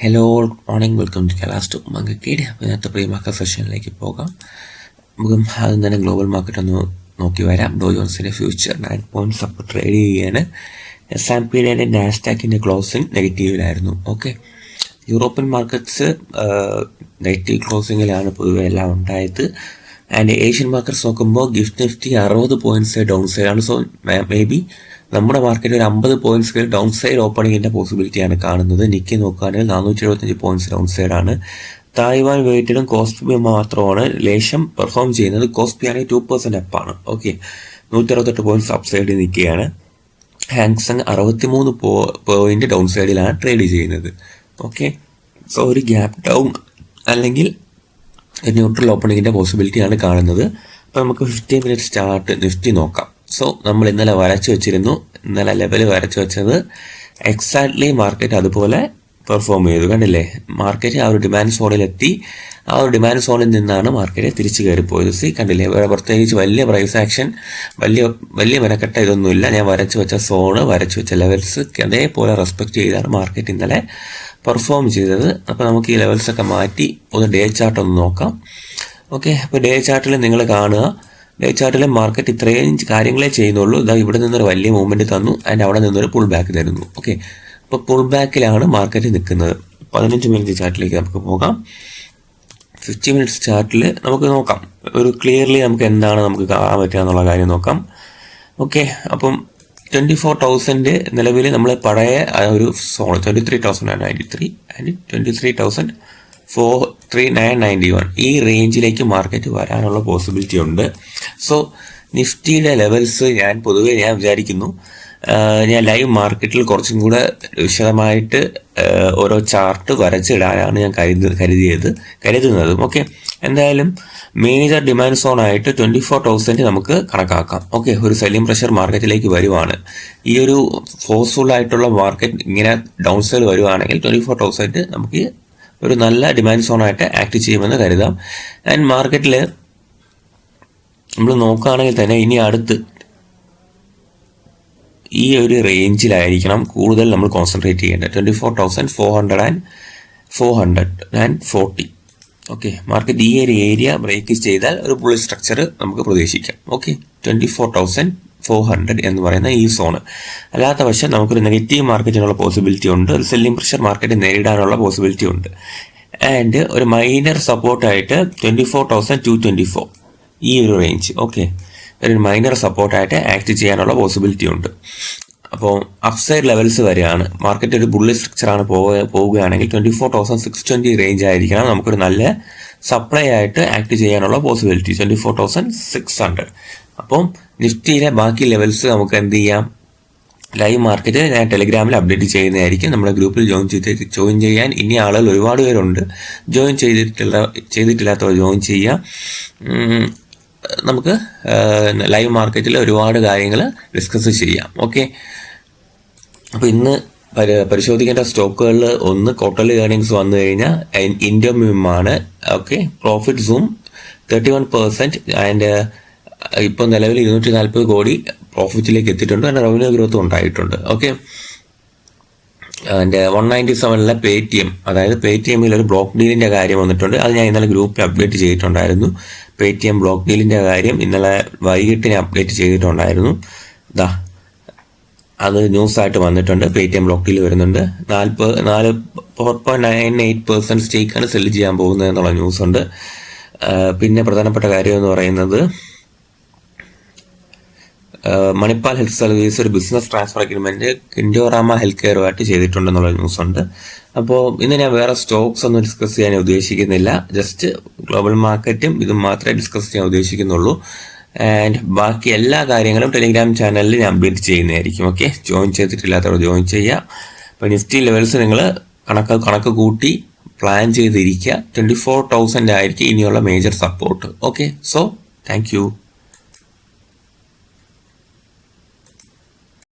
Hello morning, welcome to Kerala stock market. അപ്പോൾ ഇന്നത്തെ pre market സെഷനിലേക്ക് പോകാം. നമുക്ക് ആദ്യം തന്നെ ഗ്ലോബൽ മാർക്കറ്റ് ഒന്ന് നോക്കി വരാം. ഡോ ജോൺസിൻ്റെ ഫ്യൂച്ചർ 9 പോയിൻറ്റ്സ് അപ്പോൾ ട്രേഡ് ചെയ്യുകയാണ്. S&P നാസ്ഡാക്കിൻ്റെ ക്ലോസിംഗ് നെഗറ്റീവിലായിരുന്നു. ഓക്കെ, യൂറോപ്യൻ മാർക്കറ്റ്സ് നെഗറ്റീവ് ക്ലോസിങ്ങിലാണ് പൊതുവെ എല്ലാം ഉണ്ടായത്. ആൻഡ് ഏഷ്യൻ മാർക്കറ്റ്സ് നോക്കുമ്പോൾ ഗിഫ്റ്റ് നിഫ്റ്റി 60 പോയിൻറ്റ്സ് ഡൗൺ സൈഡാണ്. സോ മേ ബി നമ്മുടെ മാർക്കറ്റ് ഒരു 50 പോയിന്റ്സ് ഡൗൺ സൈഡ് ഓപ്പണിങ്ങിൻ്റെ പോസിബിലിറ്റിയാണ് കാണുന്നത്. നിക്കി നോക്കുകയാണെങ്കിൽ 475 പോയിന്റ്സ് ഡൗൺ സൈഡാണ്. തായ്വാൻ വെയിറ്റിലും കോസ്പി മാത്രമാണ് ലേശം പെർഫോം ചെയ്യുന്നത്. കോസ്പി ആണെങ്കിൽ 2% അപ്പാണ്. ഓക്കെ, 168 പോയിന്റ്സ് അപ്പ് സൈഡിൽ നിൽക്കുകയാണ്. ഹാങ്സങ് 63 പോയിന്റ് ഡൗൺ സൈഡിലാണ് ട്രേഡ് ചെയ്യുന്നത്. ഓക്കെ, സോ ഒരു ഗ്യാപ് ഡൗൺ അല്ലെങ്കിൽ ന്യൂട്രൽ ഓപ്പണിങ്ങിൻ്റെ പോസിബിലിറ്റിയാണ് കാണുന്നത്. അപ്പോൾ നമുക്ക് 15 മിനിറ്റ് ചാർട്ട് നിഫ്റ്റി നോക്കാം. സോ നമ്മൾ ഇന്നലെ വരച്ചു വെച്ചിരുന്നു. ഇന്നലെ ലെവൽ വരച്ചു വെച്ചത് എക്സാക്ട്ലി മാർക്കറ്റ് അതുപോലെ പെർഫോം ചെയ്തു. കണ്ടില്ലേ, മാർക്കറ്റ് ആ ഒരു ഡിമാൻഡ് സോണിലെത്തി. ആ ഒരു ഡിമാൻഡ് സോണിൽ നിന്നാണ് മാർക്കറ്റ് തിരിച്ചു കയറിപ്പോയത്. കണ്ടില്ലേ, പ്രത്യേകിച്ച് വലിയ പ്രൈസ് ആക്ഷൻ, വലിയ മെനക്കെട്ട ഇതൊന്നുമില്ല. ഞാൻ വരച്ചു വെച്ച സോണ്, വരച്ചു വെച്ച ലെവൽസ് അതേപോലെ റെസ്പെക്ട് ചെയ്താണ് മാർക്കറ്റ് ഇന്നലെ പെർഫോം ചെയ്തത്. അപ്പോൾ നമുക്ക് ഈ ലെവൽസൊക്കെ മാറ്റി ഒന്ന് ഡേ ചാർട്ട് ഒന്ന് നോക്കാം. ഓക്കെ, അപ്പോൾ ഡേ ചാർട്ടിൽ നിങ്ങൾ കാണുക. ഡേ ചാർട്ടിൽ മാർക്കറ്റ് ഇത്രയും കാര്യങ്ങളെ ചെയ്യുന്നുള്ളൂ. ഇതാ ഇവിടെ നിന്നൊരു വലിയ മൂവ്മെൻറ്റ് തന്നു, ആൻഡ് അവിടെ നിന്നൊരു പുൾ ബാക്ക് തരുന്നു. ഓക്കെ, അപ്പോൾ പുൾ ബാക്കിലാണ് മാർക്കറ്റ് നിൽക്കുന്നത്. 15 മിനിറ്റ് ചാർട്ടിലേക്ക് നമുക്ക് പോകാം. 50 മിനിറ്റ്സ് ചാർട്ടിൽ നമുക്ക് നോക്കാം, ഒരു ക്ലിയർലി നമുക്ക് എന്താണ് നമുക്ക് കാണാൻ പറ്റുക എന്നുള്ള കാര്യം നോക്കാം. ഓക്കെ, അപ്പം 24,000 നിലവിൽ നമ്മൾ പഴയ ഒരു സോൺ 23,093 ആൻഡ് 23,43991 ഈ റേഞ്ചിലേക്ക് മാർക്കറ്റ് വരാനുള്ള പോസിബിലിറ്റി ഉണ്ട്. സോ നിഫ്റ്റിയുടെ ലെവൽസ് ഞാൻ വിചാരിക്കുന്നു ഞാൻ ലൈവ് മാർക്കറ്റിൽ കുറച്ചും കൂടെ വിശദമായിട്ട് ഓരോ ചാർട്ട് വരച്ചിടാനാണ് ഞാൻ കരുതുന്നത്. ഓക്കെ, എന്തായാലും മേജർ ഡിമാൻഡ് സോൺ ആയിട്ട് 24,000 നമുക്ക് കണക്കാക്കാം. ഓക്കെ, ഒരു സെല്ലിംഗ് പ്രഷർ മാർക്കറ്റിലേക്ക് വരുവാണ്. ഈ ഒരു ഫോഴ്സ്ഫുൾ ആയിട്ടുള്ള മാർക്കറ്റ് ഇങ്ങനെ ഡൗൺ സൈഡ് വരുവാണെങ്കിൽ 24,000 നമുക്ക് ഒരു നല്ല ഡിമാൻഡ് സോണായിട്ട് ആക്ട് ചെയ്യുമെന്ന് കരുതാം. ആൻഡ് മാർക്കറ്റിൽ നമ്മൾ നോക്കുകയാണെങ്കിൽ തന്നെ ഇനി അടുത്ത് ഈ ഒരു റേഞ്ചിലായിരിക്കണം കൂടുതൽ നമ്മൾ കോൺസെൻട്രേറ്റ് ചെയ്യേണ്ടത്. 24,440. ഓക്കെ, മാർക്കറ്റ് ഈ ഒരു ഏരിയ ബ്രേക്ക് ചെയ്താൽ ഒരു ബുള്ളിഷ് സ്ട്രക്ചർ നമുക്ക് പ്രതീക്ഷിക്കാം. ഓക്കെ, 24,400 എന്ന് പറയുന്ന ഈ സോണ്. അല്ലാത്ത പക്ഷം നമുക്കൊരു നെഗറ്റീവ് മാർക്കറ്റിനുള്ള പോസിബിലിറ്റി ഉണ്ട്, ഒരു സെല്ലിംഗ് പ്രഷർ മാർക്കറ്റ് നേരിടാനുള്ള പോസിബിലിറ്റി ഉണ്ട്. ആൻഡ് ഒരു മൈനർ സപ്പോർട്ടായിട്ട് 24,224 ഈ ഒരു റേഞ്ച്. ഓക്കെ, ഒരു മൈനർ സപ്പോർട്ടായിട്ട് ആക്ട് ചെയ്യാനുള്ള പോസിബിലിറ്റി ഉണ്ട്. അപ്പോൾ അപ്സൈഡ് ലെവൽസ് വരെയാണ്. മാർക്കറ്റ് ഒരു ബുള്ളിഷ് സ്ട്രക്ചറാണ് പോവുകയാണെങ്കിൽ 24,620 റേഞ്ച് ആയിരിക്കണം നമുക്കൊരു നല്ല സപ്ലൈ ആയിട്ട് ആക്ട് ചെയ്യാനുള്ള പോസിബിലിറ്റി 24,600. അപ്പം നിഫ്റ്റിയിലെ ബാക്കി ലെവൽസ് നമുക്ക് എന്ത് ചെയ്യാം, ലൈവ് മാർക്കറ്റ് ഞാൻ ടെലിഗ്രാമിൽ അപ്ഡേറ്റ് ചെയ്യുന്നതായിരിക്കും. നമ്മുടെ ഗ്രൂപ്പിൽ ജോയിൻ ചെയ്യാൻ ഇനി ആളുകൾ ഒരുപാട് പേരുണ്ട്. ജോയിൻ ചെയ്തിട്ടില്ലാത്തവർ ജോയിൻ ചെയ്യുക. നമുക്ക് ലൈവ് മാർക്കറ്റിൽ ഒരുപാട് കാര്യങ്ങൾ ഡിസ്കസ് ചെയ്യാം. ഓക്കെ, അപ്പോൾ ഇന്ന് പരിശോധിക്കേണ്ട സ്റ്റോക്കുകളിൽ ഒന്ന് ക്വാർട്ടർലി ഏർണിങ്സ് വന്നു കഴിഞ്ഞാൽ ഇൻഡോമിമാണ്. ഓക്കെ, പ്രോഫിറ്റ് സൂം 31% ആൻഡ് ഇപ്പോൾ നിലവിൽ 240 കോടി പ്രോഫിറ്റിലേക്ക് എത്തിയിട്ടുണ്ട്. അതിൻ്റെ റവന്യൂ ഗ്രോത്തും ഉണ്ടായിട്ടുണ്ട്. ഓക്കെ, അതിൻ്റെ 197 പേടിഎം, അതായത് പേടിഎമ്മിൽ ഒരു ബ്ലോക്ക് ഡീലിൻ്റെ കാര്യം വന്നിട്ടുണ്ട്. അത് ഞാൻ ഇന്നലെ ഗ്രൂപ്പിൽ അപ്ഡേറ്റ് ചെയ്തിട്ടുണ്ടായിരുന്നു. പേടിഎം ബ്ലോക്ക് ഡീലിൻ്റെ കാര്യം ഇന്നലെ വൈകിട്ട് ഞാൻ അപ്ഡേറ്റ് ചെയ്തിട്ടുണ്ടായിരുന്നു. അത് ന്യൂസായിട്ട് വന്നിട്ടുണ്ട്. പേടിഎം ബ്ലോക്ക് ഡീൽ വരുന്നുണ്ട്. 4.98% സ്റ്റേക്കാണ് സെല്ല് ചെയ്യാൻ പോകുന്നത് എന്നുള്ള ന്യൂസ് ഉണ്ട്. പിന്നെ പ്രധാനപ്പെട്ട കാര്യം എന്ന് പറയുന്നത് മണിപ്പാൽ ഹെൽത്ത് സർവീസ് ഒരു ബിസിനസ് ട്രാൻസ്ഫർ അഗ്രിമെന്റ് കിൻഡോറാമ ഹെൽത്ത് കെയറുമായിട്ട് ചെയ്തിട്ടുണ്ടെന്നുള്ള ന്യൂസ് ഉണ്ട്. അപ്പോൾ ഇന്ന് ഞാൻ വേറെ സ്റ്റോക്സ് ഒന്നും ഡിസ്കസ് ചെയ്യാൻ ഉദ്ദേശിക്കുന്നില്ല. ജസ്റ്റ് ഗ്ലോബൽ മാർക്കറ്റും ഇതും മാത്രമേ ഡിസ്കസ് ചെയ്യാൻ ഉദ്ദേശിക്കുന്നുള്ളൂ. ആൻഡ് ബാക്കി എല്ലാ കാര്യങ്ങളും ടെലിഗ്രാം ചാനലിൽ ഞാൻ അപ്ഡേറ്റ് ചെയ്യുന്നതായിരിക്കും. ഓക്കെ, ജോയിൻ ചെയ്തിട്ടില്ലാത്തവർ ജോയിൻ ചെയ്യുക. അപ്പോൾ നിഫ്റ്റി ലെവൽസ് നിങ്ങൾ കണക്ക് കൂട്ടി പ്ലാൻ ചെയ്തിരിക്കുക. 24,000 ആയിരിക്കും ഇനിയുള്ള major support. Okay, so thank you.